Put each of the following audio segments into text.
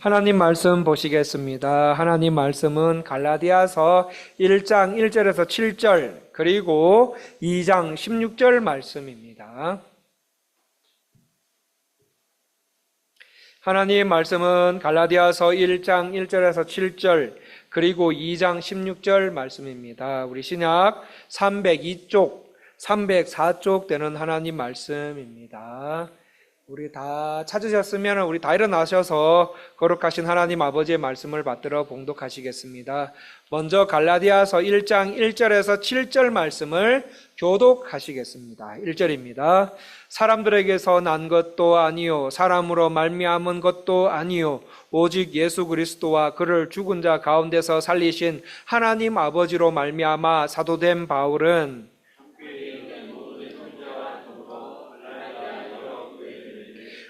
하나님 말씀 보시겠습니다. 하나님 말씀은 갈라디아서 1장 1절에서 7절 그리고 2장 16절 말씀입니다. 하나님 말씀은 갈라디아서 1장 1절에서 7절 그리고 2장 16절 말씀입니다. 우리 신약 302쪽, 304쪽 되는 하나님 말씀입니다. 우리 다 찾으셨으면 우리 다 일어나셔서 거룩하신 하나님 아버지의 말씀을 받들어 봉독하시겠습니다. 먼저 갈라디아서 1장 1절에서 7절 말씀을 교독하시겠습니다. 1절입니다. 사람들에게서 난 것도 아니요 사람으로 말미암은 것도 아니요 오직 예수 그리스도와 그를 죽은 자 가운데서 살리신 하나님 아버지로 말미암아 사도된 바울은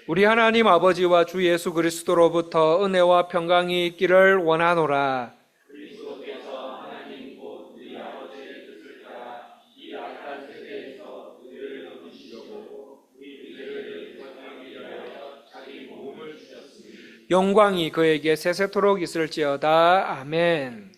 우리 하나님 아버지와 주 예수 그리스도로부터 은혜와 평강이 있기를 원하노라. 그리스도께서 하나님 곧 우리 아버지의 뜻을 따라 이 악한 세대에서 우리를 거두시려고 우리들을 거듭나게 하여 자기 몸을 주셨으니 영광이 그에게 세세토록 있을지어다. 아멘.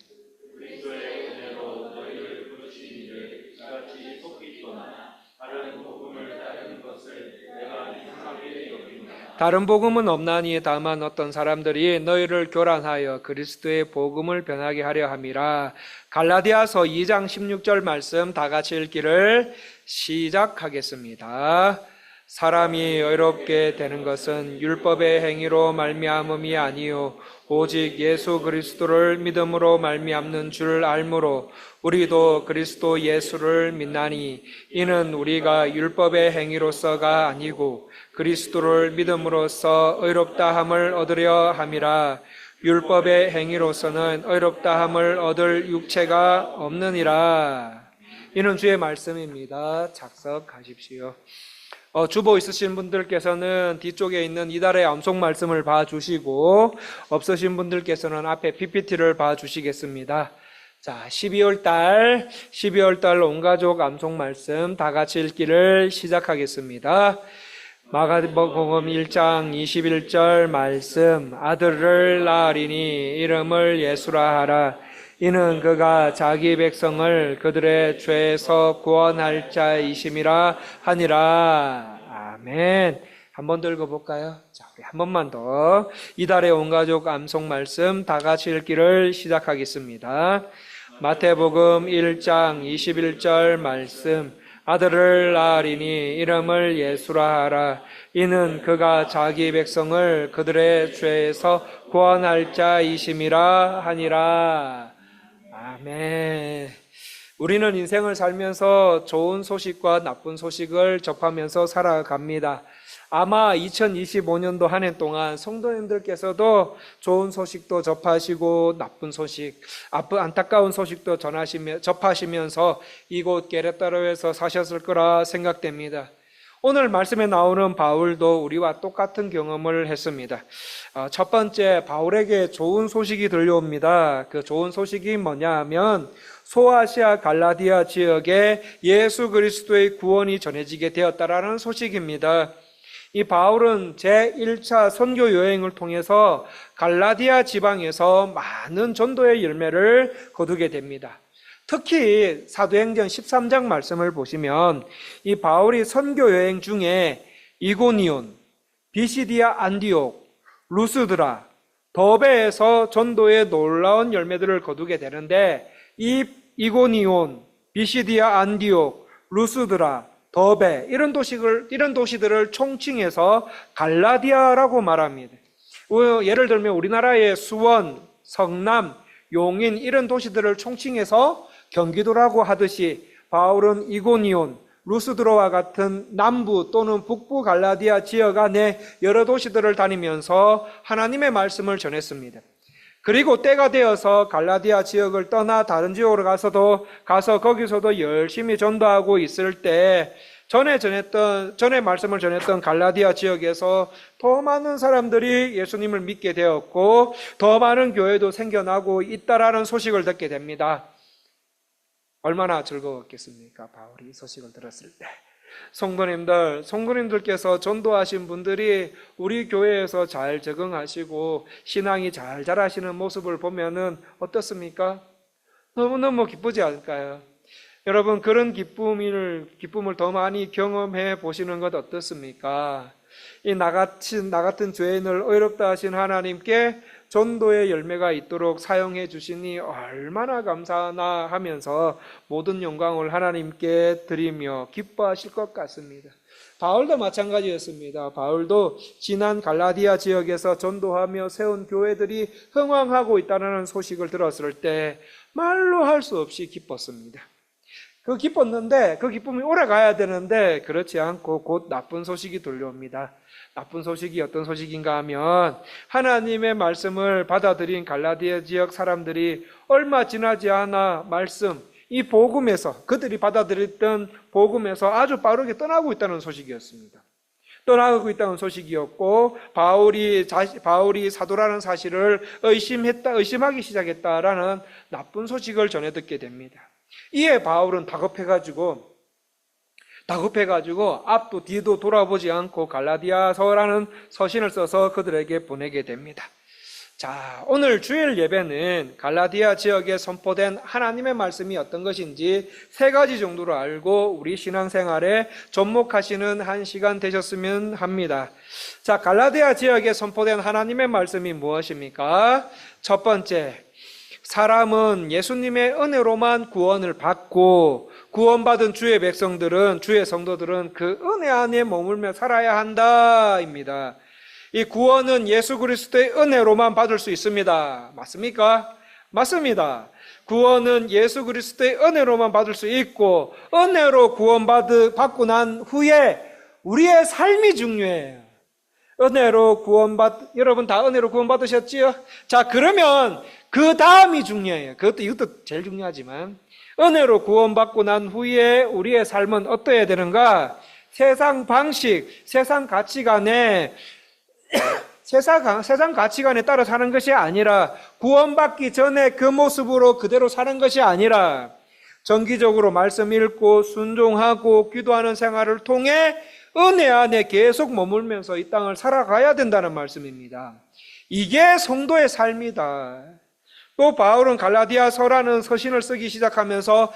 다른 복음은 없나니 다만 어떤 사람들이 너희를 교란하여 그리스도의 복음을 변하게 하려 함이라. 갈라디아서 2장 16절 말씀 다 같이 읽기를 시작하겠습니다. 사람이 의롭게 되는 것은 율법의 행위로 말미암음이 아니요 오직 예수 그리스도를 믿음으로 말미암는 줄 알므로 우리도 그리스도 예수를 믿나니 이는 우리가 율법의 행위로서가 아니고 그리스도를 믿음으로써 의롭다함을 얻으려 함이라. 율법의 행위로서는 의롭다함을 얻을 육체가 없느니라. 이는 주의 말씀입니다. 작석하십시오. 주보 있으신 분들께서는 뒤쪽에 있는 이달의 암송 말씀을 봐주시고 없으신 분들께서는 앞에 PPT를 봐주시겠습니다. 자, 12월 달 온가족 암송 말씀 다 같이 읽기를 시작하겠습니다. 마가복음 1장 21절 말씀 아들을 낳으리니 이름을 예수라 하라. 이는 그가 자기 백성을 그들의 죄에서 구원할 자이심이라 하니라. 아멘. 한 번 더 읽어볼까요? 자, 우리 한 번만 더. 이달의 온가족 암송 말씀 다 같이 읽기를 시작하겠습니다. 마태복음 1장 21절 말씀 아들을 낳으리니 이름을 예수라 하라. 이는 그가 자기 백성을 그들의 죄에서 구원할 자이심이라 하니라. 아멘. 우리는 인생을 살면서 좋은 소식과 나쁜 소식을 접하면서 살아갑니다. 아마 2025년도 한 해 동안 성도님들께서도 좋은 소식도 접하시고 나쁜 소식, 안타까운 소식도 접하시면서 이곳 게레타로에서 사셨을 거라 생각됩니다. 오늘 말씀에 나오는 바울도 우리와 똑같은 경험을 했습니다. 첫 번째, 바울에게 좋은 소식이 들려옵니다. 그 좋은 소식이 뭐냐 하면 소아시아 갈라디아 지역에 예수 그리스도의 구원이 전해지게 되었다라는 소식입니다. 이 바울은 제1차 선교 여행을 통해서 갈라디아 지방에서 많은 전도의 열매를 거두게 됩니다. 특히 사도행전 13장 말씀을 보시면 이 바울이 선교 여행 중에 이고니온, 비시디아 안디옥, 루스드라, 더베에서 전도의 놀라운 열매들을 거두게 되는데 이 이고니온, 비시디아 안디옥, 루스드라, 더베 이런 도시들을 총칭해서 갈라디아라고 말합니다. 예를 들면 우리나라의 수원, 성남, 용인 이런 도시들을 총칭해서 경기도라고 하듯이 바울은 이고니온, 루스드로와 같은 남부 또는 북부 갈라디아 지역 안에 여러 도시들을 다니면서 하나님의 말씀을 전했습니다. 그리고 때가 되어서 갈라디아 지역을 떠나 다른 지역으로 가서 거기서도 열심히 전도하고 있을 때 전에 말씀을 전했던 갈라디아 지역에서 더 많은 사람들이 예수님을 믿게 되었고 더 많은 교회도 생겨나고 있다라는 소식을 듣게 됩니다. 얼마나 즐거웠겠습니까? 바울이 이 소식을 들었을 때. 성도님들께서 전도하신 분들이 우리 교회에서 잘 적응하시고 신앙이 잘 자라시는 모습을 보면은 어떻습니까? 너무너무 기쁘지 않을까요? 여러분, 그런 기쁨을 더 많이 경험해 보시는 것 어떻습니까? 나 같은 죄인을 의롭다 하신 하나님께 전도의 열매가 있도록 사용해 주시니 얼마나 감사하나 하면서 모든 영광을 하나님께 드리며 기뻐하실 것 같습니다. 바울도 마찬가지였습니다. 바울도 지난 갈라디아 지역에서 전도하며 세운 교회들이 흥왕하고 있다는 소식을 들었을 때 말로 할 수 없이 기뻤습니다. 기뻤는데 그 기쁨이 오래 가야 되는데 그렇지 않고 곧 나쁜 소식이 들려옵니다. 나쁜 소식이 어떤 소식인가 하면 하나님의 말씀을 받아들인 갈라디아 지역 사람들이 얼마 지나지 않아 이 복음에서, 그들이 받아들였던 복음에서 아주 빠르게 떠나고 있다는 소식이었습니다. 떠나고 있다는 소식이었고 바울이 사도라는 사실을 의심하기 시작했다라는 나쁜 소식을 전해 듣게 됩니다. 이에 바울은 다급해가지고 앞도 뒤도 돌아보지 않고 갈라디아서라는 서신을 써서 그들에게 보내게 됩니다. 자, 오늘 주일 예배는 갈라디아 지역에 선포된 하나님의 말씀이 어떤 것인지 3가지 정도로 알고 우리 신앙생활에 접목하시는 한 시간 되셨으면 합니다. 자, 갈라디아 지역에 선포된 하나님의 말씀이 무엇입니까? 첫 번째, 사람은 예수님의 은혜로만 구원을 받고 구원받은 주의 성도들은 그 은혜 안에 머물며 살아야 한다입니다. 이 구원은 예수 그리스도의 은혜로만 받을 수 있습니다. 맞습니까? 맞습니다. 구원은 예수 그리스도의 은혜로만 받을 수 있고 은혜로 구원받고 난 후에 우리의 삶이 중요해요. 여러분 다 은혜로 구원받으셨지요? 자, 그러면 그 다음이 중요해요. 이것도 제일 중요하지만 은혜로 구원받고 난 후에 우리의 삶은 어떠해야 되는가? 세상 방식, 세상 가치관에 따라 사는 것이 아니라 구원받기 전에 그 모습으로 그대로 사는 것이 아니라 정기적으로 말씀 읽고 순종하고 기도하는 생활을 통해 은혜 안에 계속 머물면서 이 땅을 살아가야 된다는 말씀입니다. 이게 성도의 삶이다. 또 바울은 갈라디아서라는 서신을 쓰기 시작하면서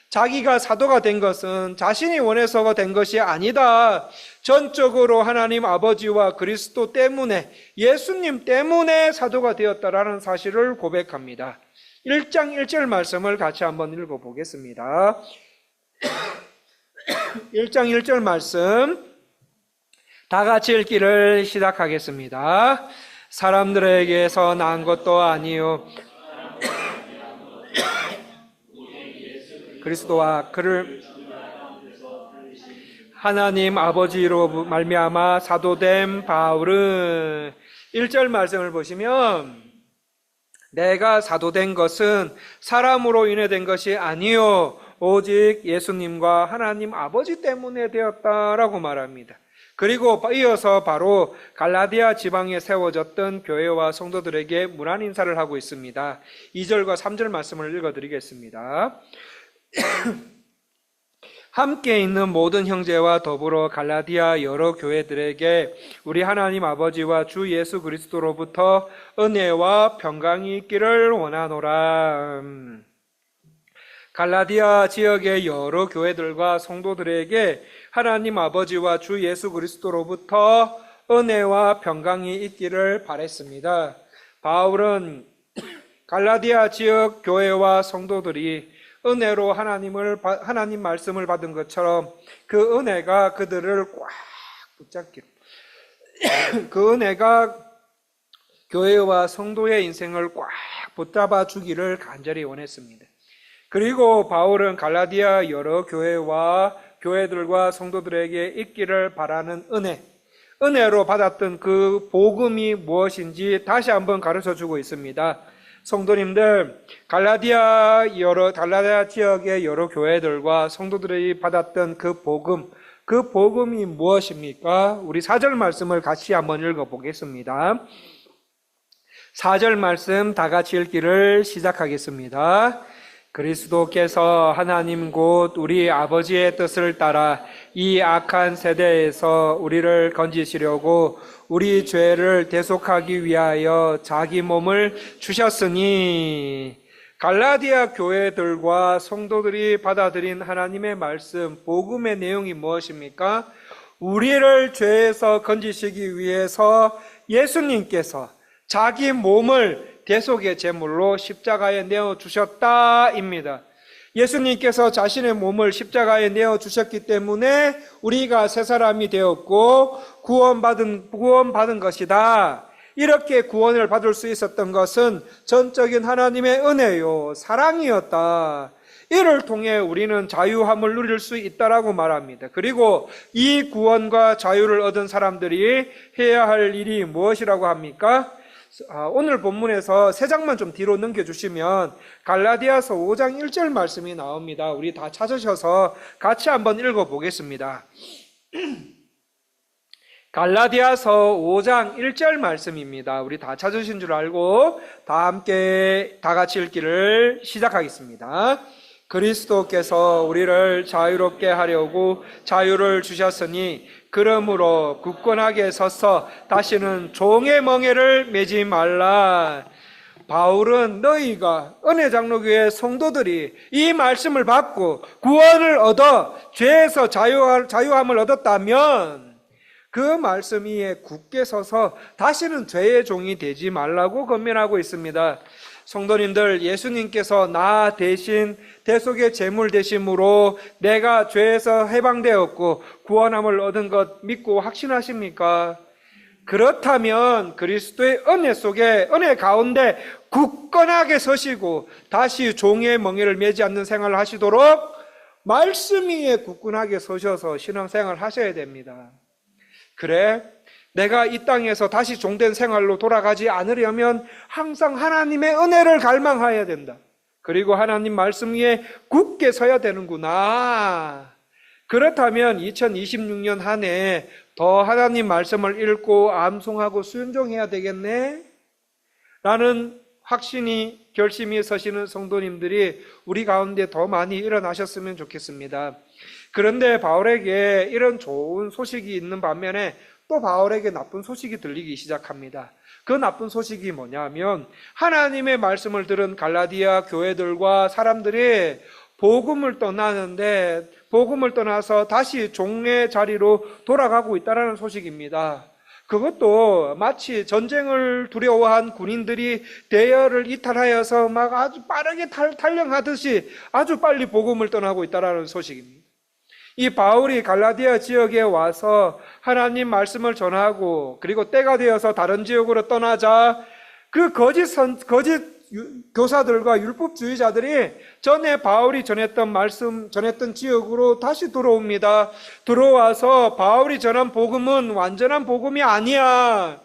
자기가 사도가 된 것은 자신이 원해서가 된 것이 아니다. 전적으로 하나님 아버지와 그리스도 때문에, 예수님 때문에 사도가 되었다라는 사실을 고백합니다. 1장 1절 말씀을 같이 한번 읽어보겠습니다. 1장 1절 말씀 다 같이 읽기를 시작하겠습니다. 사람들에게서 난 것도 아니요 그리스도와 그를 하나님 아버지로 말미암아 사도된 바울은 1절 말씀을 보시면 내가 사도된 것은 사람으로 인해 된 것이 아니요 오직 예수님과 하나님 아버지 때문에 되었다라고 말합니다. 그리고 이어서 바로 갈라디아 지방에 세워졌던 교회와 성도들에게 문안 인사를 하고 있습니다. 2절과 3절 말씀을 읽어드리겠습니다. 함께 있는 모든 형제와 더불어 갈라디아 여러 교회들에게 우리 하나님 아버지와 주 예수 그리스도로부터 은혜와 평강이 있기를 원하노라. 갈라디아 지역의 여러 교회들과 성도들에게 하나님 아버지와 주 예수 그리스도로부터 은혜와 평강이 있기를 바랬습니다. 바울은 갈라디아 지역 교회와 성도들이 은혜로 하나님 말씀을 받은 것처럼 그 은혜가 그들을 꽉 붙잡기로, 그 은혜가 교회와 성도의 인생을 꽉 붙잡아 주기를 간절히 원했습니다. 그리고 바울은 갈라디아 여러 교회들과 성도들에게 있기를 바라는 은혜로 받았던 그 복음이 무엇인지 다시 한번 가르쳐 주고 있습니다. 성도님들, 갈라디아 지역의 여러 교회들과 성도들이 받았던 그 복음이 무엇입니까? 우리 4절 말씀을 같이 한번 읽어보겠습니다. 4절 말씀 다 같이 읽기를 시작하겠습니다. 그리스도께서 하나님 곧 우리 아버지의 뜻을 따라 이 악한 세대에서 우리를 건지시려고 우리 죄를 대속하기 위하여 자기 몸을 주셨으니. 갈라디아 교회들과 성도들이 받아들인 하나님의 말씀, 복음의 내용이 무엇입니까? 우리를 죄에서 건지시기 위해서 예수님께서 자기 몸을 대속의 제물로 십자가에 내어주셨다입니다. 예수님께서 자신의 몸을 십자가에 내어주셨기 때문에 우리가 새 사람이 되었고 구원받은 것이다. 이렇게 구원을 받을 수 있었던 것은 전적인 하나님의 은혜요, 사랑이었다. 이를 통해 우리는 자유함을 누릴 수 있다라고 말합니다. 그리고 이 구원과 자유를 얻은 사람들이 해야 할 일이 무엇이라고 합니까? 오늘 본문에서 세 장만 좀 뒤로 넘겨주시면 갈라디아서 5장 1절 말씀이 나옵니다. 우리 다 찾으셔서 같이 한번 읽어보겠습니다. 갈라디아서 5장 1절 말씀입니다. 우리 다 찾으신 줄 알고 다 함께 다 같이 읽기를 시작하겠습니다. 그리스도께서 우리를 자유롭게 하려고 자유를 주셨으니 그러므로 굳건하게 서서 다시는 종의 멍에를 매지 말라. 바울은 너희가 은혜장로교회 성도들이 이 말씀을 받고 구원을 얻어 죄에서 자유함을 얻었다면 그 말씀 위에 굳게 서서 다시는 죄의 종이 되지 말라고 권면하고 있습니다. 성도님들, 예수님께서 나 대신 대속의 제물 되심으로 내가 죄에서 해방되었고 구원함을 얻은 것 믿고 확신하십니까? 그렇다면 그리스도의 은혜 속에, 은혜 가운데 굳건하게 서시고 다시 종의 멍에를 매지 않는 생활을 하시도록 말씀 위에 굳건하게 서셔서 신앙생활을 하셔야 됩니다. 그래, 내가 이 땅에서 다시 종된 생활로 돌아가지 않으려면 항상 하나님의 은혜를 갈망해야 된다. 그리고 하나님 말씀 위에 굳게 서야 되는구나. 그렇다면 2026년 한 해 더 하나님 말씀을 읽고 암송하고 순종해야 되겠네? 라는 확신이, 결심이 서시는 성도님들이 우리 가운데 더 많이 일어나셨으면 좋겠습니다. 그런데 바울에게 이런 좋은 소식이 있는 반면에 또 바울에게 나쁜 소식이 들리기 시작합니다. 그 나쁜 소식이 뭐냐면 하나님의 말씀을 들은 갈라디아 교회들과 사람들이 복음을 떠나는데 복음을 떠나서 다시 종의 자리로 돌아가고 있다는 소식입니다. 그것도 마치 전쟁을 두려워한 군인들이 대열을 이탈하여서 막 아주 빠르게 탈령하듯이 아주 빨리 복음을 떠나고 있다는 소식입니다. 이 바울이 갈라디아 지역에 와서 하나님 말씀을 전하고 그리고 때가 되어서 다른 지역으로 떠나자 그 거짓 교사들과 율법주의자들이 전에 바울이 전했던 지역으로 다시 들어옵니다. 들어와서 바울이 전한 복음은 완전한 복음이 아니야.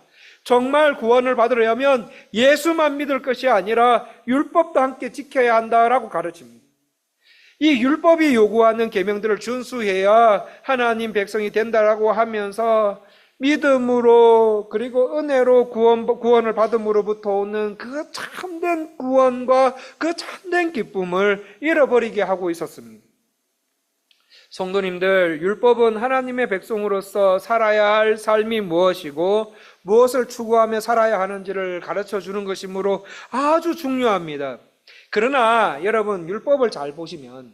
정말 구원을 받으려면 예수만 믿을 것이 아니라 율법도 함께 지켜야 한다라고 가르칩니다. 이 율법이 요구하는 계명들을 준수해야 하나님 백성이 된다라고 하면서 믿음으로 그리고 은혜로 구원을 받음으로부터 오는 그 참된 구원과 그 참된 기쁨을 잃어버리게 하고 있었습니다. 성도님들, 율법은 하나님의 백성으로서 살아야 할 삶이 무엇이고 무엇을 추구하며 살아야 하는지를 가르쳐 주는 것이므로 아주 중요합니다. 그러나 여러분, 율법을 잘 보시면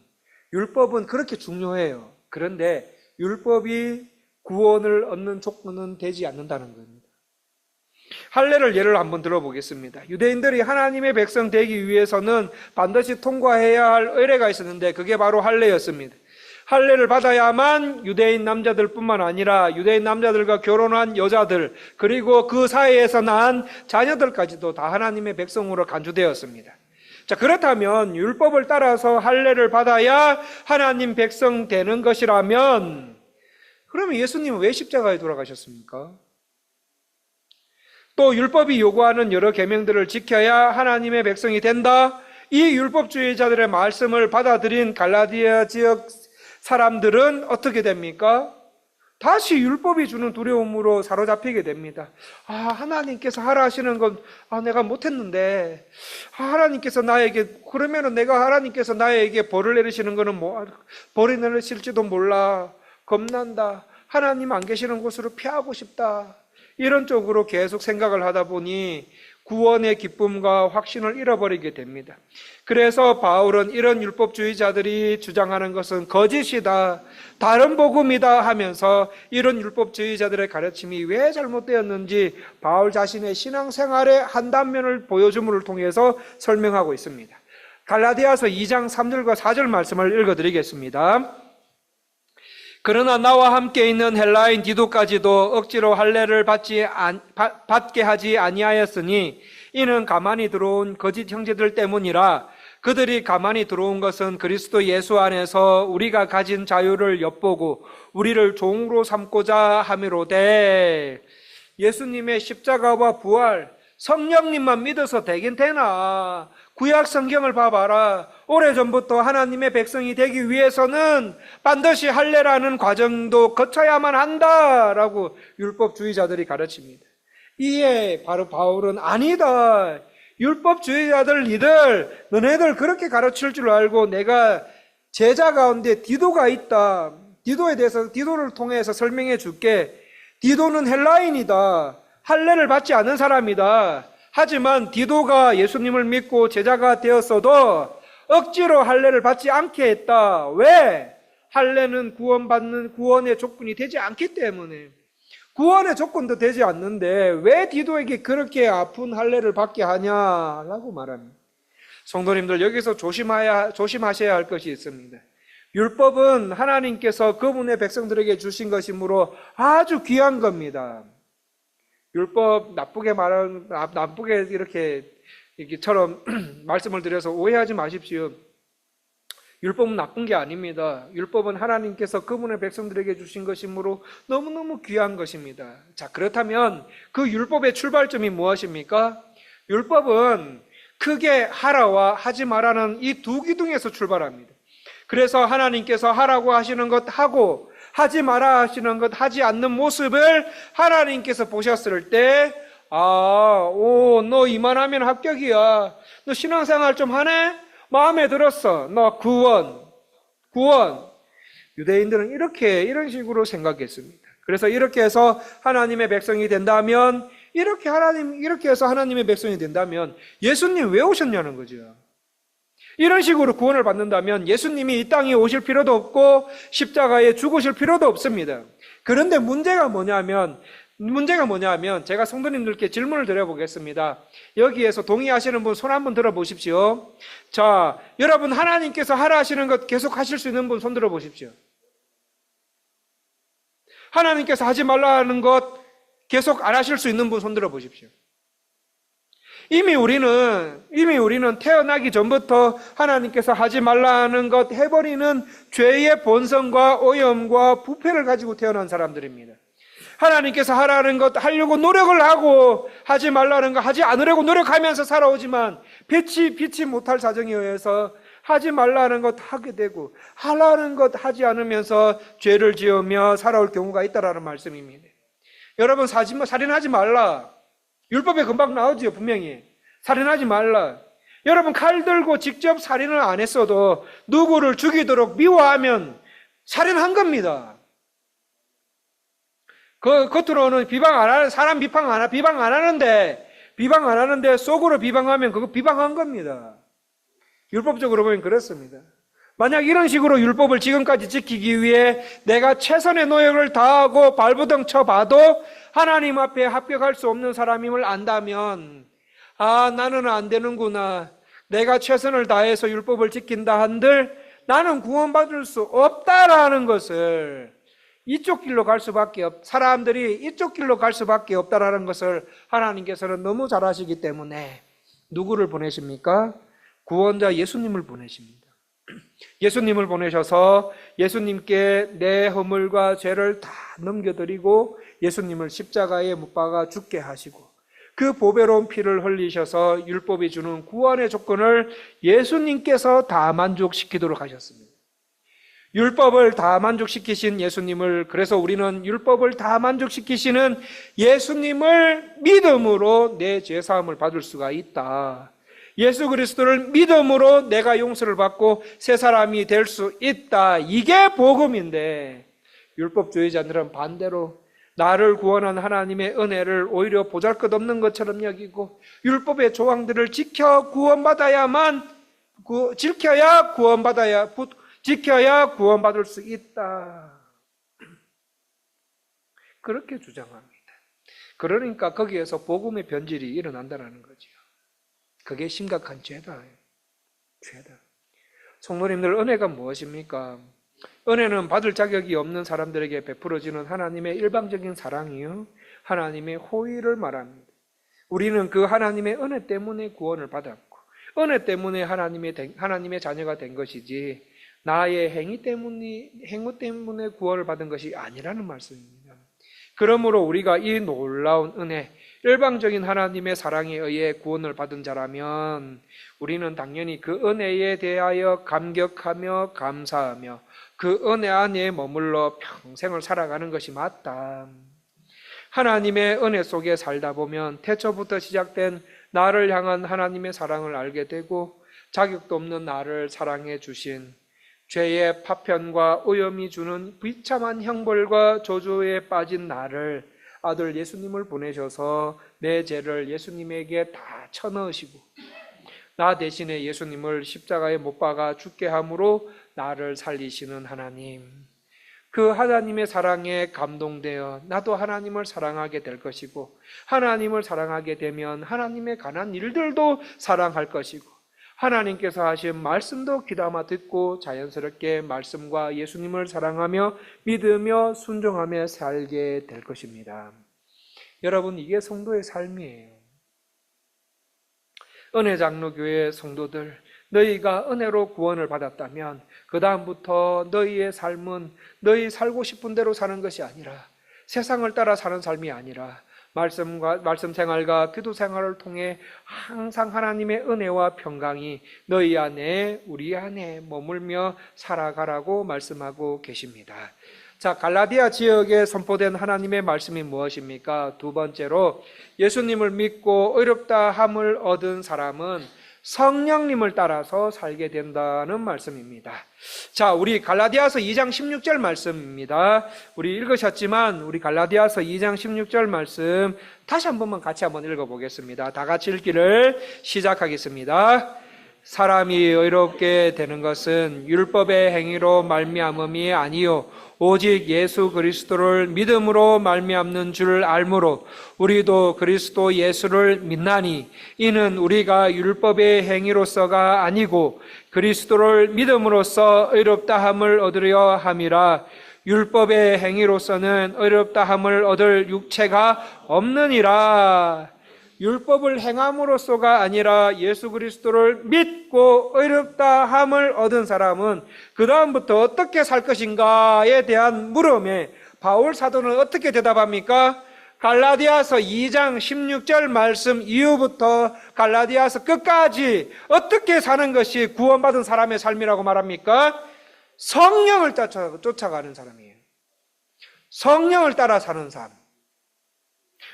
율법은 그렇게 중요해요. 그런데 율법이 구원을 얻는 조건은 되지 않는다는 겁니다. 할례를 예를 한번 들어보겠습니다. 유대인들이 하나님의 백성 되기 위해서는 반드시 통과해야 할 의례가 있었는데 그게 바로 할례였습니다. 할례를 받아야만 유대인 남자들뿐만 아니라 유대인 남자들과 결혼한 여자들 그리고 그 사이에서 낳은 자녀들까지도 다 하나님의 백성으로 간주되었습니다. 자, 그렇다면 율법을 따라서 할례를 받아야 하나님 백성 되는 것이라면 그러면 예수님은 왜 십자가에 돌아가셨습니까? 또 율법이 요구하는 여러 계명들을 지켜야 하나님의 백성이 된다. 이 율법주의자들의 말씀을 받아들인 갈라디아 지역 사람들은 어떻게 됩니까? 다시 율법이 주는 두려움으로 사로잡히게 됩니다. 하나님께서 하라 하시는 건 내가 못했는데, 하나님께서 나에게, 그러면은 내가 하나님께서 나에게 벌을 내리시는 거는 벌이 내리실지도 몰라. 겁난다. 하나님 안 계시는 곳으로 피하고 싶다. 이런 쪽으로 계속 생각을 하다 보니 구원의 기쁨과 확신을 잃어버리게 됩니다. 그래서 바울은 이런 율법주의자들이 주장하는 것은 거짓이다, 다른 복음이다 하면서 이런 율법주의자들의 가르침이 왜 잘못되었는지 바울 자신의 신앙생활의 한 단면을 보여줌을 통해서 설명하고 있습니다. 갈라디아서 2장 3절과 4절 말씀을 읽어드리겠습니다. 그러나 나와 함께 있는 헬라인 디도까지도 억지로 할례를 받게 하지 아니하였으니 이는 가만히 들어온 거짓 형제들 때문이라. 그들이 가만히 들어온 것은 그리스도 예수 안에서 우리가 가진 자유를 엿보고 우리를 종으로 삼고자 함이로되. 예수님의 십자가와 부활, 성령님만 믿어서 되긴 되나? 구약 성경을 봐봐라. 오래전부터 하나님의 백성이 되기 위해서는 반드시 할례라는 과정도 거쳐야만 한다라고 율법주의자들이 가르칩니다. 이에 바로 바울은 아니다. 율법주의자들 너네들 그렇게 가르칠 줄 알고 내가 제자 가운데 디도가 있다. 디도에 대해서 디도를 통해서 설명해 줄게. 디도는 헬라인이다. 할례를 받지 않은 사람이다. 하지만 디도가 예수님을 믿고 제자가 되었어도 억지로 할례를 받지 않게 했다. 왜? 할례는 구원의 조건이 되지 않기 때문에. 구원의 조건도 되지 않는데 왜 디도에게 그렇게 아픈 할례를 받게 하냐라고 말합니다. 성도님들, 여기서 조심하셔야 할 것이 있습니다. 율법은 하나님께서 그분의 백성들에게 주신 것이므로 아주 귀한 겁니다. 율법 나쁘게 이렇게처럼 말씀을 드려서 오해하지 마십시오. 율법은 나쁜 게 아닙니다. 율법은 하나님께서 그분의 백성들에게 주신 것이므로 너무너무 귀한 것입니다. 자, 그렇다면 그 율법의 출발점이 무엇입니까? 율법은 크게 하라와 하지 말라는 이 두 기둥에서 출발합니다. 그래서 하나님께서 하라고 하시는 것 하고 하지 마라 하시는 것 하지 않는 모습을 하나님께서 보셨을 때 너 이만하면 합격이야. 너 신앙생활 좀 하네? 마음에 들었어. 너 구원. 유대인들은 이런 식으로 생각했습니다. 그래서 이렇게 해서 하나님의 백성이 된다면, 이렇게 해서 하나님의 백성이 된다면 예수님 왜 오셨냐는 거죠. 이런 식으로 구원을 받는다면 예수님이 이 땅에 오실 필요도 없고 십자가에 죽으실 필요도 없습니다. 그런데 문제가 뭐냐면 제가 성도님들께 질문을 드려보겠습니다. 여기에서 동의하시는 분 손 한번 들어보십시오. 자, 여러분 하나님께서 하라 하시는 것 계속 하실 수 있는 분 손 들어보십시오. 하나님께서 하지 말라 하는 것 계속 안 하실 수 있는 분 손 들어보십시오. 이미 우리는 태어나기 전부터 하나님께서 하지 말라는 것 해버리는 죄의 본성과 오염과 부패를 가지고 태어난 사람들입니다. 하나님께서 하라는 것 하려고 노력을 하고 하지 말라는 것 하지 않으려고 노력하면서 살아오지만 피치 못할 사정에 의해서 하지 말라는 것 하게 되고 하라는 것 하지 않으면서 죄를 지으며 살아올 경우가 있다라는 말씀입니다. 여러분, 살인하지 말라. 율법에 금방 나오지요, 분명히. 살인하지 말라. 여러분, 칼 들고 직접 살인을 안 했어도 누구를 죽이도록 미워하면 살인한 겁니다. 겉으로는 사람 비방 안 하는데 속으로 비방하면 그거 비방한 겁니다. 율법적으로 보면 그렇습니다. 만약 이런 식으로 율법을 지금까지 지키기 위해 내가 최선의 노력을 다하고 발부둥 쳐봐도 하나님 앞에 합격할 수 없는 사람임을 안다면 나는 안 되는구나. 내가 최선을 다해서 율법을 지킨다 한들 나는 구원받을 수 없다라는 것을 사람들이 이쪽 길로 갈 수밖에 없다라는 것을 하나님께서는 너무 잘 아시기 때문에 누구를 보내십니까? 구원자 예수님을 보내십니다. 예수님을 보내셔서 예수님께 내 허물과 죄를 다 넘겨드리고 예수님을 십자가에 못 박아 죽게 하시고 그 보배로운 피를 흘리셔서 율법이 주는 구원의 조건을 예수님께서 다 만족시키도록 하셨습니다. 율법을 다 만족시키신 예수님을, 그래서 우리는 율법을 다 만족시키시는 예수님을 믿음으로 내 죄사함을 받을 수가 있다. 예수 그리스도를 믿음으로 내가 용서를 받고 새 사람이 될 수 있다. 이게 복음인데, 율법주의자들은 반대로 나를 구원한 하나님의 은혜를 오히려 보잘것없는 것처럼 여기고, 율법의 조항들을 지켜야 구원받을 수 있다. 그렇게 주장합니다. 그러니까 거기에서 복음의 변질이 일어난다는 거죠. 그게 심각한 죄다. 성도님들, 은혜가 무엇입니까? 은혜는 받을 자격이 없는 사람들에게 베풀어지는 하나님의 일방적인 사랑이요, 하나님의 호의를 말합니다. 우리는 그 하나님의 은혜 때문에 구원을 받았고, 은혜 때문에 하나님의 자녀가 된 것이지, 나의 행위 때문에 구원을 받은 것이 아니라는 말씀입니다. 그러므로 우리가 이 놀라운 은혜, 일방적인 하나님의 사랑에 의해 구원을 받은 자라면 우리는 당연히 그 은혜에 대하여 감격하며 감사하며 그 은혜 안에 머물러 평생을 살아가는 것이 맞다. 하나님의 은혜 속에 살다 보면 태초부터 시작된 나를 향한 하나님의 사랑을 알게 되고, 자격도 없는 나를 사랑해 주신, 죄의 파편과 오염이 주는 비참한 형벌과 저주에 빠진 나를, 아들 예수님을 보내셔서 내 죄를 예수님에게 다 쳐넣으시고 나 대신에 예수님을 십자가에 못 박아 죽게 함으로 나를 살리시는 하나님, 그 하나님의 사랑에 감동되어 나도 하나님을 사랑하게 될 것이고, 하나님을 사랑하게 되면 하나님의 관한 일들도 사랑할 것이고, 하나님께서 하신 말씀도 귀담아 듣고 자연스럽게 말씀과 예수님을 사랑하며 믿으며 순종하며 살게 될 것입니다. 여러분, 이게 성도의 삶이에요. 은혜장로교회 성도들, 너희가 은혜로 구원을 받았다면 그 다음부터 너희의 삶은 너희 살고 싶은 대로 사는 것이 아니라, 세상을 따라 사는 삶이 아니라 말씀 생활과 기도 생활을 통해 항상 하나님의 은혜와 평강이 너희 안에 우리 안에 머물며 살아가라고 말씀하고 계십니다. 자, 갈라디아 지역에 선포된 하나님의 말씀이 무엇입니까? 두 번째로, 예수님을 믿고 의롭다 함을 얻은 사람은 성령님을 따라서 살게 된다는 말씀입니다. 자, 우리 갈라디아서 2장 16절 말씀입니다. 우리 읽으셨지만 우리 갈라디아서 2장 16절 말씀 다시 한 번만 같이 한번 읽어보겠습니다. 다 같이 읽기를 시작하겠습니다. 사람이 의롭게 되는 것은 율법의 행위로 말미암음이 아니요 오직 예수 그리스도를 믿음으로 말미암는 줄 알므로 우리도 그리스도 예수를 믿나니, 이는 우리가 율법의 행위로서가 아니고 그리스도를 믿음으로써 의롭다함을 얻으려 함이라. 율법의 행위로서는 의롭다함을 얻을 육체가 없느니라. 율법을 행함으로써가 아니라 예수 그리스도를 믿고 의롭다함을 얻은 사람은 그 다음부터 어떻게 살 것인가에 대한 물음에 바울 사도는 어떻게 대답합니까? 갈라디아서 2장 16절 말씀 이후부터 갈라디아서 끝까지 어떻게 사는 것이 구원받은 사람의 삶이라고 말합니까? 성령을 쫓아가는 사람이에요. 성령을 따라 사는 삶.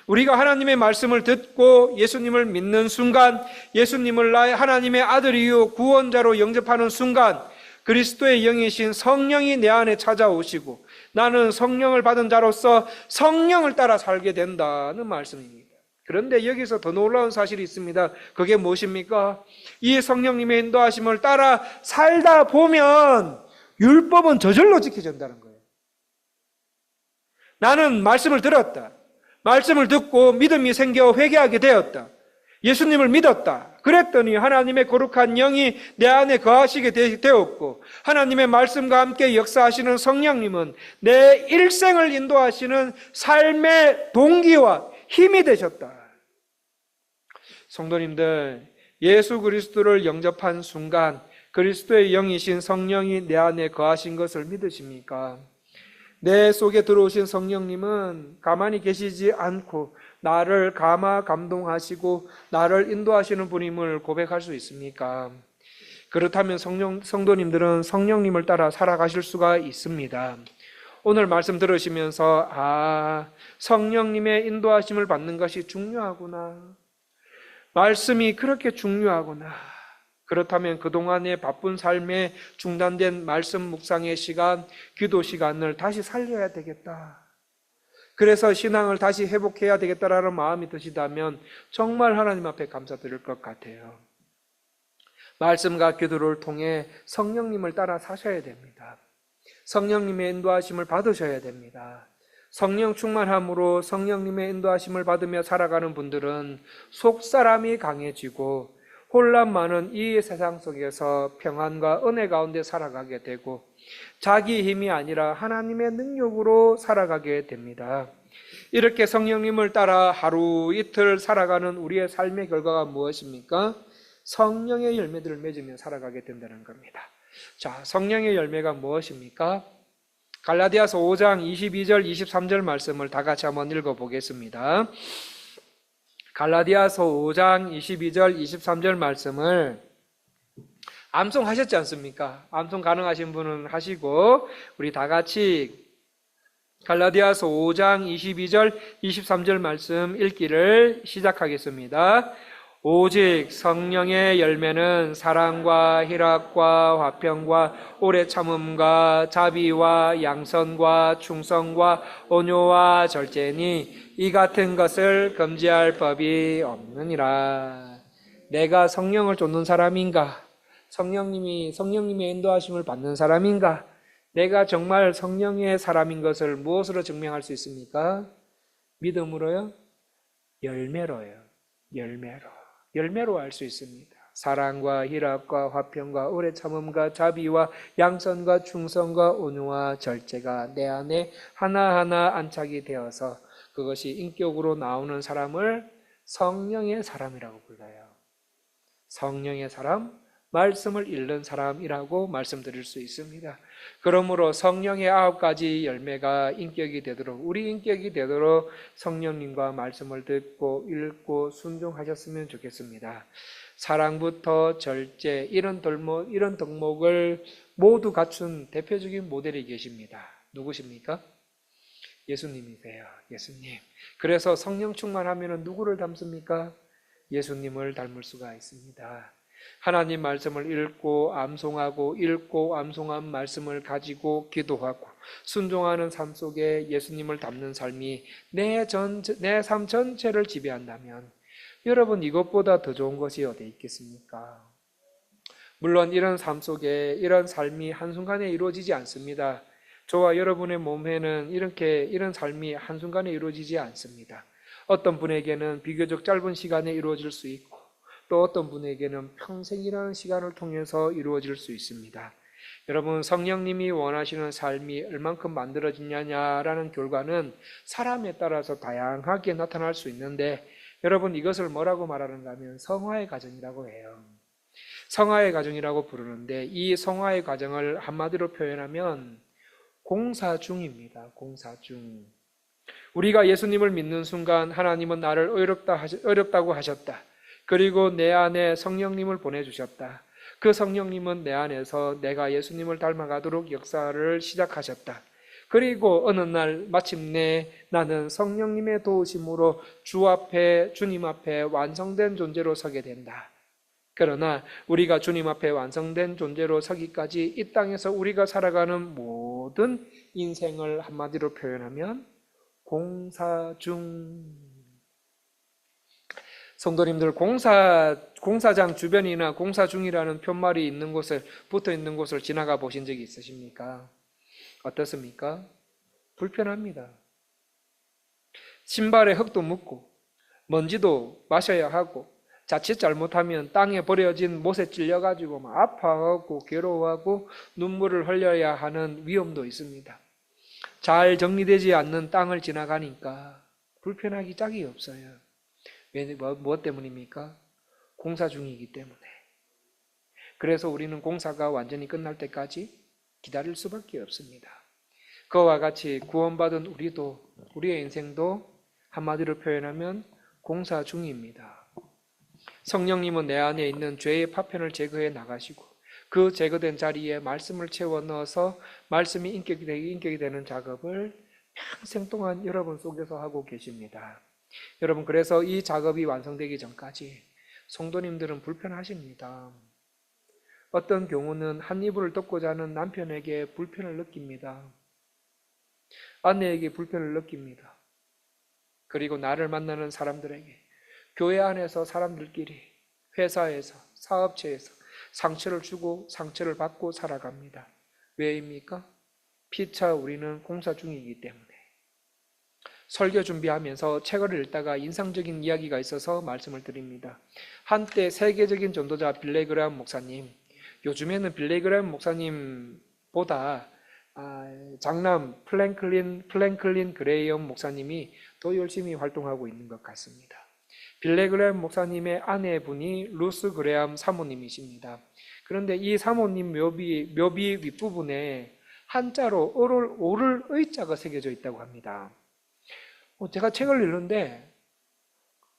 우리가 하나님의 말씀을 듣고 예수님을 믿는 순간, 예수님을 나의 하나님의 아들이요 구원자로 영접하는 순간, 그리스도의 영이신 성령이 내 안에 찾아오시고 나는 성령을 받은 자로서 성령을 따라 살게 된다는 말씀입니다. 그런데 여기서 더 놀라운 사실이 있습니다. 그게 무엇입니까? 이 성령님의 인도하심을 따라 살다 보면 율법은 저절로 지켜진다는 거예요. 나는 말씀을 들었다. 말씀을 듣고 믿음이 생겨 회개하게 되었다. 예수님을 믿었다. 그랬더니 하나님의 거룩한 영이 내 안에 거하시게 되었고, 하나님의 말씀과 함께 역사하시는 성령님은 내 일생을 인도하시는 삶의 동기와 힘이 되셨다. 성도님들, 예수 그리스도를 영접한 순간 그리스도의 영이신 성령이 내 안에 거하신 것을 믿으십니까? 내 속에 들어오신 성령님은 가만히 계시지 않고 나를 감동하시고 나를 인도하시는 분임을 고백할 수 있습니까? 그렇다면 성도님들은 성령님을 따라 살아가실 수가 있습니다. 오늘 말씀 들으시면서 성령님의 인도하심을 받는 것이 중요하구나. 말씀이 그렇게 중요하구나. 그렇다면 그동안의 바쁜 삶에 중단된 말씀 묵상의 시간, 기도 시간을 다시 살려야 되겠다. 그래서 신앙을 다시 회복해야 되겠다라는 마음이 드시다면 정말 하나님 앞에 감사드릴 것 같아요. 말씀과 기도를 통해 성령님을 따라 사셔야 됩니다. 성령님의 인도하심을 받으셔야 됩니다. 성령 충만함으로 성령님의 인도하심을 받으며 살아가는 분들은 속사람이 강해지고 혼란 많은 이 세상 속에서 평안과 은혜 가운데 살아가게 되고 자기 힘이 아니라 하나님의 능력으로 살아가게 됩니다. 이렇게 성령님을 따라 하루 이틀 살아가는 우리의 삶의 결과가 무엇입니까? 성령의 열매들을 맺으며 살아가게 된다는 겁니다. 자, 성령의 열매가 무엇입니까? 갈라디아서 5장 22절 23절 말씀을 다 같이 한번 읽어보겠습니다. 갈라디아서 5장 22절 23절 말씀을 암송하셨지 않습니까? 암송 가능하신 분은 하시고 우리 다 같이 갈라디아서 5장 22절 23절 말씀 읽기를 시작하겠습니다. 오직 성령의 열매는 사랑과 희락과 화평과 오래 참음과 자비와 양선과 충성과 온유와 절제니 이 같은 것을 금지할 법이 없느니라. 내가 성령을 쫓는 사람인가? 성령님의 인도하심을 받는 사람인가? 내가 정말 성령의 사람인 것을 무엇으로 증명할 수 있습니까? 믿음으로요? 열매로요. 열매로 알 수 있습니다. 사랑과 희락과 화평과 오래 참음과 자비와 양선과 충성과 온유와 절제가 내 안에 하나하나 안착이 되어서 그것이 인격으로 나오는 사람을 성령의 사람이라고 불러요. 성령의 사람, 말씀을 읽는 사람이라고 말씀드릴 수 있습니다. 그러므로 성령의 9가지 열매가 인격이 되도록, 우리 인격이 되도록 성령님과 말씀을 듣고 읽고 순종하셨으면 좋겠습니다. 사랑부터 절제, 이런 덕목을 모두 갖춘 대표적인 모델이 계십니다. 누구십니까? 예수님이세요. 예수님. 그래서 성령 충만하면 누구를 닮습니까? 예수님을 닮을 수가 있습니다. 하나님 말씀을 읽고 암송한 말씀을 가지고 기도하고 순종하는 삶 속에 예수님을 닮는 삶이 내 삶 전체를 지배한다면 여러분, 이것보다 더 좋은 것이 어디 있겠습니까? 물론 이런 삶 속에 이런 삶이 한순간에 이루어지지 않습니다. 저와 여러분의 몸에는 이런 삶이 한순간에 이루어지지 않습니다. 어떤 분에게는 비교적 짧은 시간에 이루어질 수 있고 또 어떤 분에게는 평생이라는 시간을 통해서 이루어질 수 있습니다. 여러분, 성령님이 원하시는 삶이 얼만큼 만들어지냐라는 결과는 사람에 따라서 다양하게 나타날 수 있는데 여러분, 이것을 뭐라고 말하는가 하면 성화의 과정이라고 해요. 성화의 과정이라고 부르는데 이 성화의 과정을 한마디로 표현하면 공사 중입니다. 공사 중. 우리가 예수님을 믿는 순간 하나님은 나를 어렵다고 하셨다. 그리고 내 안에 성령님을 보내주셨다. 그 성령님은 내 안에서 내가 예수님을 닮아가도록 역사를 시작하셨다. 그리고 어느 날 마침내 나는 성령님의 도우심으로 주님 앞에 완성된 존재로 서게 된다. 그러나 우리가 주님 앞에 완성된 존재로 서기까지 이 땅에서 우리가 살아가는 모든 인생을 한마디로 표현하면 공사 중. 성도님들, 공사장 주변이나 공사 중이라는 편말이 붙어 있는 곳을 지나가 보신 적이 있으십니까? 어떻습니까? 불편합니다. 신발에 흙도 묻고 먼지도 마셔야 하고 자칫 잘못하면 땅에 버려진 못에 찔려가지고 막 아파하고 괴로워하고 눈물을 흘려야 하는 위험도 있습니다. 잘 정리되지 않는 땅을 지나가니까 불편하기 짝이 없어요. 무엇 때문입니까? 공사 중이기 때문에. 그래서 우리는 공사가 완전히 끝날 때까지 기다릴 수밖에 없습니다. 그와 같이 구원받은 우리의 인생도 한마디로 표현하면 공사 중입니다. 성령님은 내 안에 있는 죄의 파편을 제거해 나가시고 그 제거된 자리에 말씀을 채워 넣어서 말씀이 인격이 되는 작업을 평생 동안 여러분 속에서 하고 계십니다. 여러분, 그래서 이 작업이 완성되기 전까지 성도님들은 불편하십니다. 어떤 경우는 한 이불을 덮고 자는 남편에게 불편을 느낍니다. 아내에게 불편을 느낍니다. 그리고 나를 만나는 사람들에게, 교회 안에서 사람들끼리, 회사에서, 사업체에서 상처를 주고 상처를 받고 살아갑니다. 왜입니까? 피차 우리는 공사 중이기 때문에. 설교 준비하면서 책을 읽다가 인상적인 이야기가 있어서 말씀을 드립니다. 한때 세계적인 전도자 빌레그람 목사님, 요즘에는 빌레그람 목사님보다 장남 플랭클린 그레이엄 목사님이 더 열심히 활동하고 있는 것 같습니다. 빌레그람 목사님의 아내분이 루스 그레암 사모님이십니다. 그런데 이 사모님 묘비 윗부분에 한자로 오를 의자가 새겨져 있다고 합니다. 제가 책을 읽는데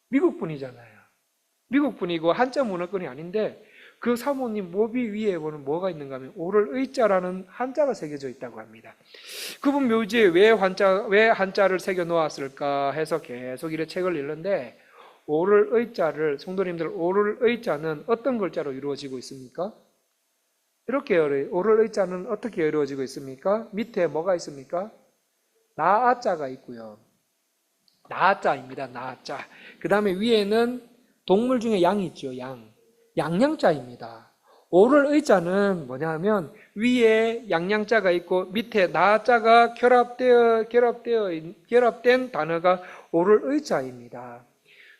미국 분이잖아요. 미국 분이고 한자 문화권이 아닌데 그 사모님 묘비 위에 보는 뭐가 있는가 하면 오를 의자라는 한자가 새겨져 있다고 합니다. 그분 묘지에 왜 한자를 새겨 놓았을까 해서 계속 이래 책을 읽는데 오를 의자를, 성도님들, 오를 의자는 어떤 글자로 이루어지고 있습니까? 이렇게 오를 의자는 어떻게 이루어지고 있습니까? 밑에 뭐가 있습니까? 나아자가 있고요. 나아자입니다. 나아자. 그 다음에 위에는 동물 중에 양이 있죠. 양양자입니다. 오를 의자는 뭐냐면 위에 양양자가 있고 밑에 나자가 결합된 단어가 오를 의자입니다.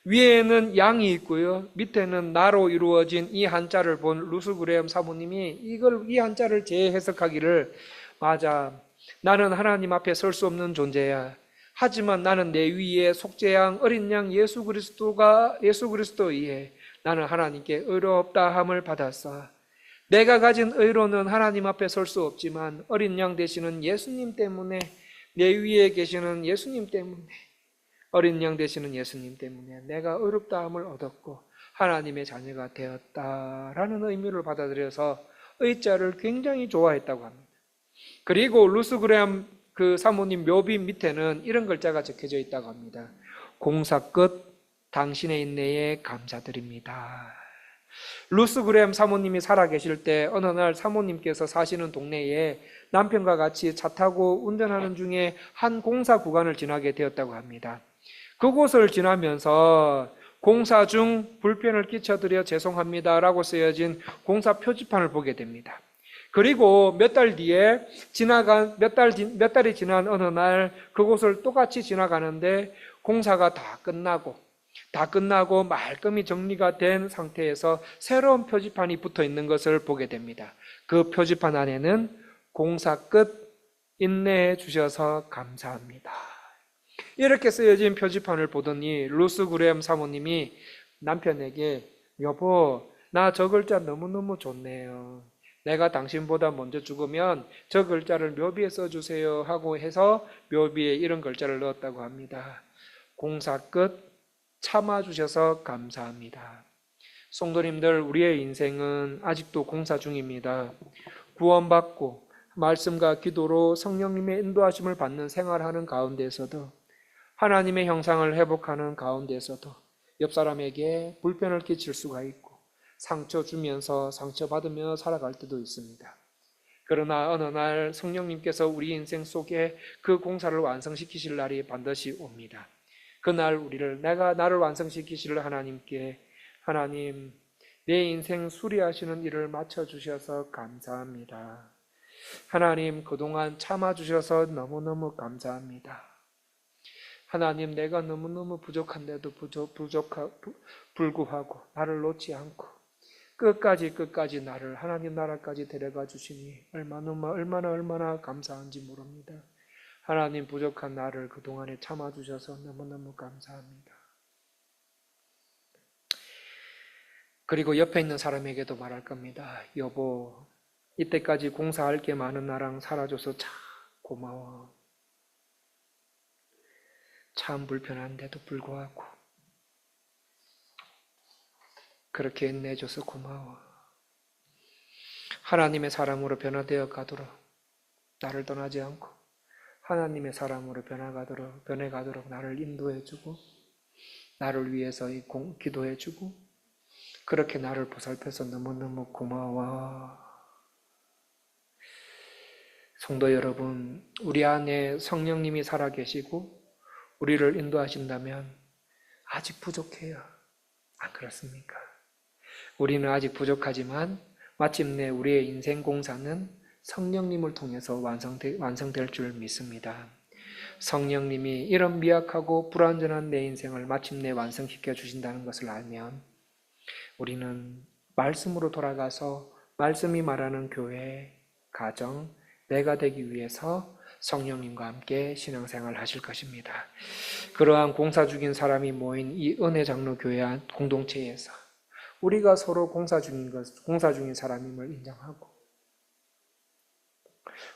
위에는 양이 있고요. 밑에는 나로 이루어진 이 한자를 본 루스 그레엄 사모님이 이 한자를 재해석하기를, 맞아, 나는 하나님 앞에 설 수 없는 존재야. 하지만 나는 내 위에 속죄양 어린 양 예수 그리스도에 나는 하나님께 의롭다 함을 받았어. 내가 가진 의로는 하나님 앞에 설 수 없지만 어린 양 되시는 예수님 때문에, 내 위에 계시는 예수님 때문에, 어린 양 되시는 예수님 때문에 내가 의롭다 함을 얻었고 하나님의 자녀가 되었다라는 의미를 받아들여서 의자를 굉장히 좋아했다고 합니다. 그리고 루스 그레암 그 사모님 묘비 밑에는 이런 글자가 적혀져 있다고 합니다. 공사 끝 당신의 인내에 감사드립니다. 루스 그레암 사모님이 살아계실 때 어느 날 사모님께서 사시는 동네에 남편과 같이 차 타고 운전하는 중에 한 공사 구간을 지나게 되었다고 합니다. 그곳을 지나면서 공사 중 불편을 끼쳐드려 죄송합니다라고 쓰여진 공사 표지판을 보게 됩니다. 그리고 몇 달이 지난 어느 날 그곳을 똑같이 지나가는데 공사가 다 끝나고 말끔히 정리가 된 상태에서 새로운 표지판이 붙어 있는 것을 보게 됩니다. 그 표지판 안에는 공사 끝 인내해 주셔서 감사합니다. 이렇게 쓰여진 표지판을 보더니 루스 그레엄 사모님이 남편에게, 여보, 나 저 글자 너무너무 좋네요. 내가 당신보다 먼저 죽으면 저 글자를 묘비에 써주세요 하고 해서 묘비에 이런 글자를 넣었다고 합니다. 공사 끝 참아주셔서 감사합니다. 성도님들, 우리의 인생은 아직도 공사 중입니다. 구원받고 말씀과 기도로 성령님의 인도하심을 받는 생활하는 가운데서도, 하나님의 형상을 회복하는 가운데서도 옆 사람에게 불편을 끼칠 수가 있고 상처 주면서 상처받으며 살아갈 때도 있습니다. 그러나 어느 날 성령님께서 우리 인생 속에 그 공사를 완성시키실 날이 반드시 옵니다. 그날 나를 완성시키실 하나님께, 하나님, 내 인생 수리하시는 일을 맡겨주셔서 감사합니다. 하나님, 그동안 참아주셔서 너무너무 감사합니다. 하나님, 내가 너무너무 부족한데도 불구하고 나를 놓지 않고 끝까지 나를 하나님 나라까지 데려가 주시니 얼마나 감사한지 모릅니다. 하나님, 부족한 나를 그동안에 참아주셔서 너무너무 감사합니다. 그리고 옆에 있는 사람에게도 말할 겁니다. 여보, 이때까지 공사할 게 많은 나랑 살아줘서 참 고마워. 참 불편한데도 불구하고 그렇게 인내해줘서 고마워. 하나님의 사람으로 변화되어 가도록 나를 떠나지 않고 하나님의 사람으로 변해가도록 나를 인도해주고 나를 위해서 기도해주고 그렇게 나를 보살펴서 너무너무 고마워. 성도 여러분, 우리 안에 성령님이 살아계시고 우리를 인도하신다면 아직 부족해요. 안 그렇습니까? 우리는 아직 부족하지만 마침내 우리의 인생 공사는 성령님을 통해서 완성될 줄 믿습니다. 성령님이 이런 미약하고 불완전한 내 인생을 마침내 완성시켜 주신다는 것을 알면 우리는 말씀으로 돌아가서 말씀이 말하는 교회, 가정, 내가 되기 위해서 성령님과 함께 신앙생활을 하실 것입니다. 그러한 공사 중인 사람이 모인 이 은혜 장로 교회 공동체에서 우리가 서로 공사 중인 사람임을 인정하고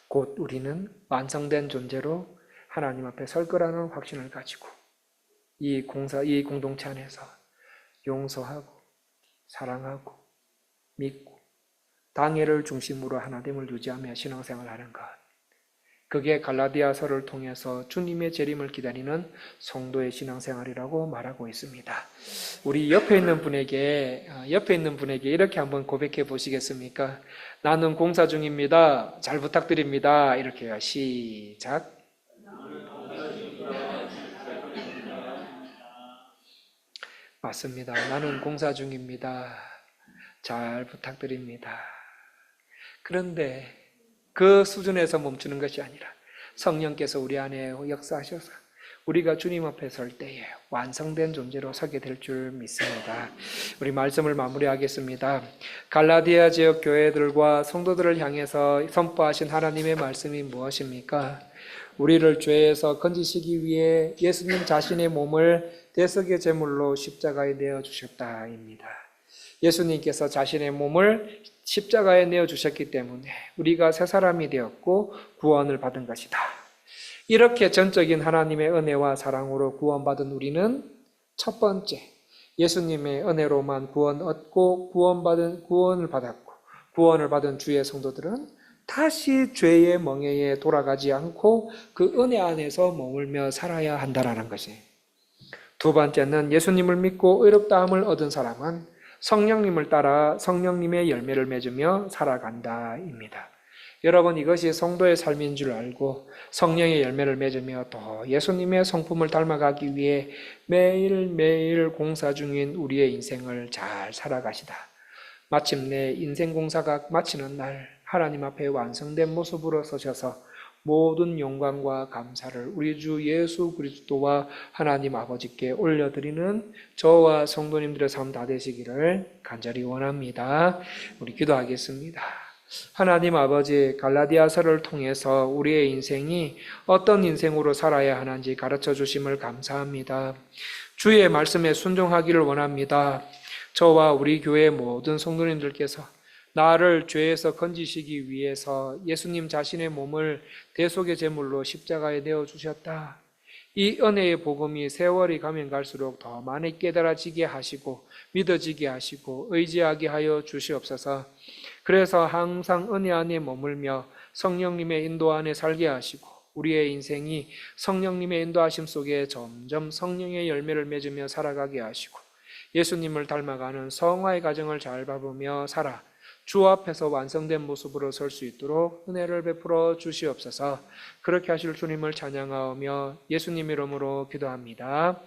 곧 우리는 완성된 존재로 하나님 앞에 설 거라는 확신을 가지고 이 공동체 안에서 용서하고 사랑하고 믿고 당회를 중심으로 하나됨을 유지하며 신앙생활을 하는 것. 그게 갈라디아서를 통해서 주님의 재림을 기다리는 성도의 신앙생활이라고 말하고 있습니다. 우리 옆에 있는 분에게 이렇게 한번 고백해 보시겠습니까? 나는 공사 중입니다. 잘 부탁드립니다. 이렇게요. 시작. 맞습니다. 나는 공사 중입니다. 잘 부탁드립니다. 그런데 그 수준에서 멈추는 것이 아니라 성령께서 우리 안에 역사하셔서 우리가 주님 앞에 설 때에 완성된 존재로 서게 될 줄 믿습니다. 우리 말씀을 마무리하겠습니다. 갈라디아 지역 교회들과 성도들을 향해서 선포하신 하나님의 말씀이 무엇입니까? 우리를 죄에서 건지시기 위해 예수님 자신의 몸을 대속의 제물로 십자가에 내어주셨다입니다. 예수님께서 자신의 몸을 십자가에 내어주셨기 때문에 우리가 새 사람이 되었고 구원을 받은 것이다. 이렇게 전적인 하나님의 은혜와 사랑으로 구원받은 우리는 첫 번째, 예수님의 은혜로만 구원 얻고 구원을 받았고 구원을 받은 주의 성도들은 다시 죄의 멍에에 돌아가지 않고 그 은혜 안에서 머물며 살아야 한다라는 것이에요. 두 번째는 예수님을 믿고 의롭다함을 얻은 사람은 성령님을 따라 성령님의 열매를 맺으며 살아간다입니다. 여러분, 이것이 성도의 삶인 줄 알고 성령의 열매를 맺으며 또 예수님의 성품을 닮아가기 위해 매일매일 공사 중인 우리의 인생을 잘 살아가시다. 마침내 인생 공사가 마치는 날 하나님 앞에 완성된 모습으로 서셔서 모든 영광과 감사를 우리 주 예수 그리스도와 하나님 아버지께 올려드리는 저와 성도님들의 삶 다 되시기를 간절히 원합니다. 우리 기도하겠습니다. 하나님 아버지, 갈라디아서를 통해서 우리의 인생이 어떤 인생으로 살아야 하는지 가르쳐 주심을 감사합니다. 주의 말씀에 순종하기를 원합니다. 저와 우리 교회 모든 성도님들께서 나를 죄에서 건지시기 위해서 예수님 자신의 몸을 대속의 제물로 십자가에 내어주셨다. 이 은혜의 복음이 세월이 가면 갈수록 더 많이 깨달아지게 하시고 믿어지게 하시고 의지하게 하여 주시옵소서. 그래서 항상 은혜 안에 머물며 성령님의 인도 안에 살게 하시고 우리의 인생이 성령님의 인도하심 속에 점점 성령의 열매를 맺으며 살아가게 하시고 예수님을 닮아가는 성화의 과정을 잘 밟으며 살아 주 앞에서 완성된 모습으로 설 수 있도록 은혜를 베풀어 주시옵소서. 그렇게 하실 주님을 찬양하며 예수님 이름으로 기도합니다.